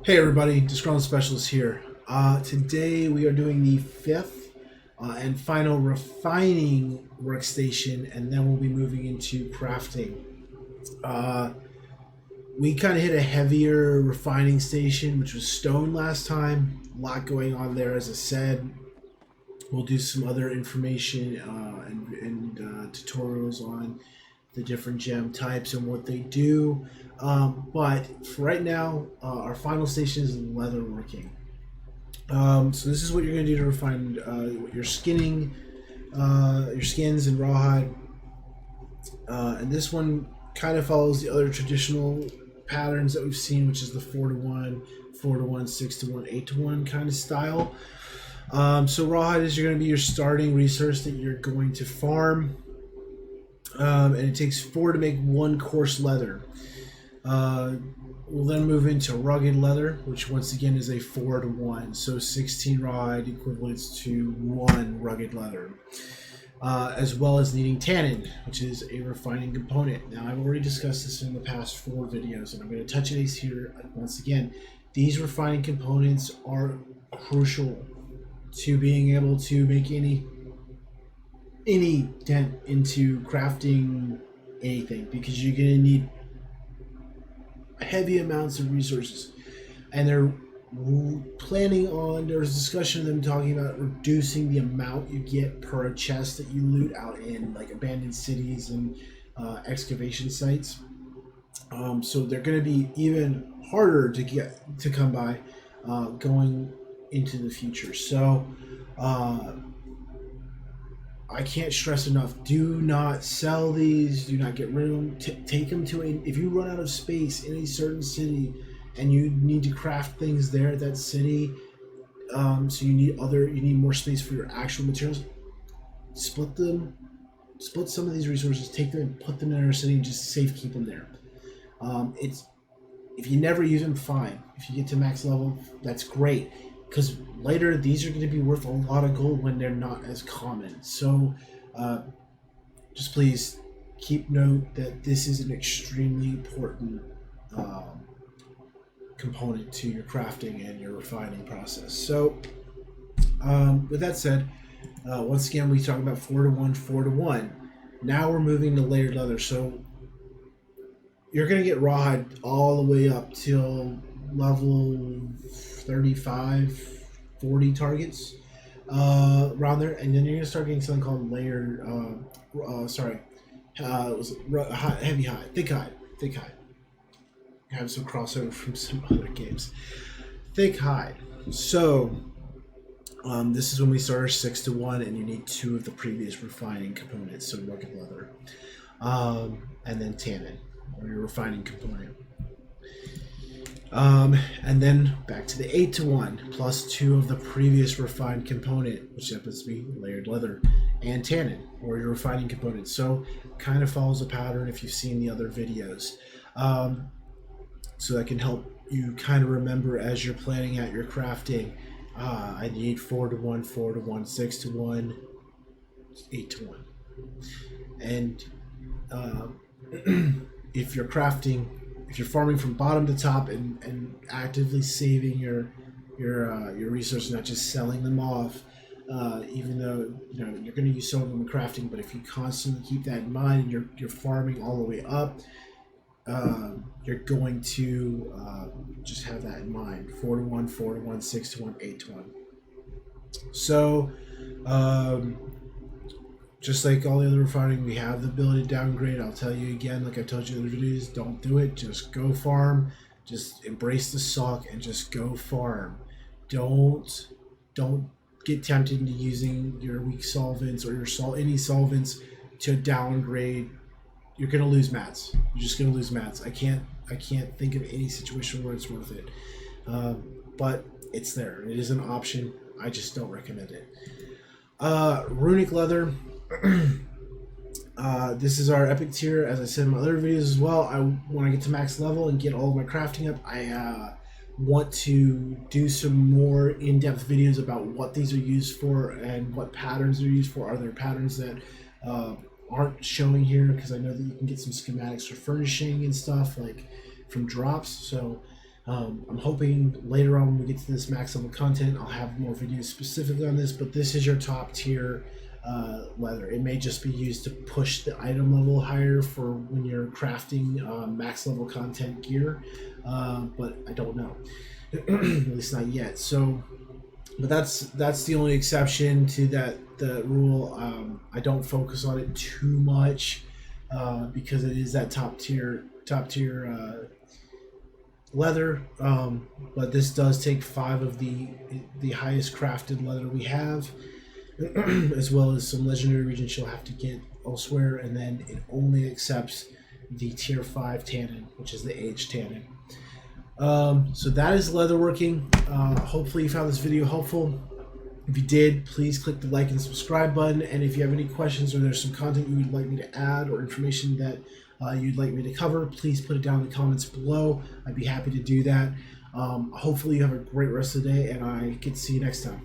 Hey everybody, Disgruntled Specialist here. Today we are doing the fifth and final refining workstation, and then we'll be moving into crafting. We kind of hit a heavier refining station, which was stone last time. A lot going on there, as I said. We'll do some other information and tutorials on the different gem types and what they do. But for right now, our final station is leatherworking. So this is what you're going to do to refine your skinning, your skins and rawhide. And this one kind of follows the other traditional patterns that we've seen, which is the 4-to-1, 4-to-1, 6-to-1, 8-to-1 kind of style. So rawhide is going to be your starting resource that you're going to farm. And it takes 4 to make 1 coarse leather. We'll then move into rugged leather, which once again is a 4-to-1. So 16 rawhide equivalents to 1 rugged leather. As well as needing tannin, which is a refining component. Now, I've already discussed this in the past 4 videos, and I'm going to touch base here once again. These refining components are crucial to being able to make any dent into crafting anything, because you're going to need heavy amounts of resources, and they're planning on, there's discussion of them talking about reducing the amount you get per chest that you loot out in like abandoned cities and excavation sites. So they're going to be even harder to come by going into the future. So I can't stress enough, do not sell these, do not get rid of them. Take them to if you run out of space in a certain city and you need to craft things there at that city, so you need more space for your actual materials, split some of these resources, take them and put them in our city and just safe keep them there. If you never use them, fine. If you get to max level, that's great, because later these are going to be worth a lot of gold when they're not as common. So just please keep note that this is an extremely important component to your crafting and your refining process. So with that said, once again we talk about 4-to-1, 4-to-1. Now we're moving to layered leather. So you're going to get rawhide all the way up till level 35, 40 targets around there, and then you're going to start getting something called layered heavy hide, thick hide. I have some crossover from some other games. Thick hide. So this is when we start our 6-to-1, and you need 2 of the previous refining components, so rugged leather, and then tannin, or your refining component. And then back to the 8-to-1, plus 2 of the previous refined component, which happens to be layered leather, and tannin, or your refining component. So kind of follows a pattern if you've seen the other videos. So that can help you kind of remember as you're planning out your crafting. I need 4-to-1, 4-to-1, 6-to-1, 8-to-1. And if you're farming from bottom to top and actively saving your resources, not just selling them off, even though you're going to use some of them in crafting, but if you constantly keep that in mind and you're farming all the way up, you're going to just have that in mind. 4-to-1, 4-to-1, 6-to-1, 8-to-1. So just like all the other refining, we have the ability to downgrade. I'll tell you again, like I told you in other videos, don't do it. Just go farm. Just embrace the suck and just go farm. Don't get tempted into using your weak solvents or any solvents to downgrade. You're gonna lose mats. You're just gonna lose mats. I can't think of any situation where it's worth it. But it's there. It is an option. I just don't recommend it. Runic leather. This is our epic tier. As I said in my other videos as well, when I get to max level and get all of my crafting up, I want to do some more in-depth videos about what these are used for and what patterns they're used for. Are there patterns that aren't showing here? Because I know that you can get some schematics for furnishing and stuff like from drops. So I'm hoping later on when we get to this max level content, I'll have more videos specifically on this, but this is your top tier leather. It may just be used to push the item level higher for when you're crafting max level content gear, but I don't know. At least not yet. So, but that's the only exception to the rule. I don't focus on it too much because it is that top tier leather, but this does take 5 of the highest crafted leather we have, as well as some legendary regions you'll have to get elsewhere, and then it only accepts the tier 5 tannin, which is the aged tannin. So that is leatherworking. Hopefully you found this video helpful. If you did, please click the like and subscribe button, and if you have any questions or there's some content you would like me to add or information that you'd like me to cover, please put it down in the comments below. I'd be happy to do that. Hopefully you have a great rest of the day, and I get to see you next time.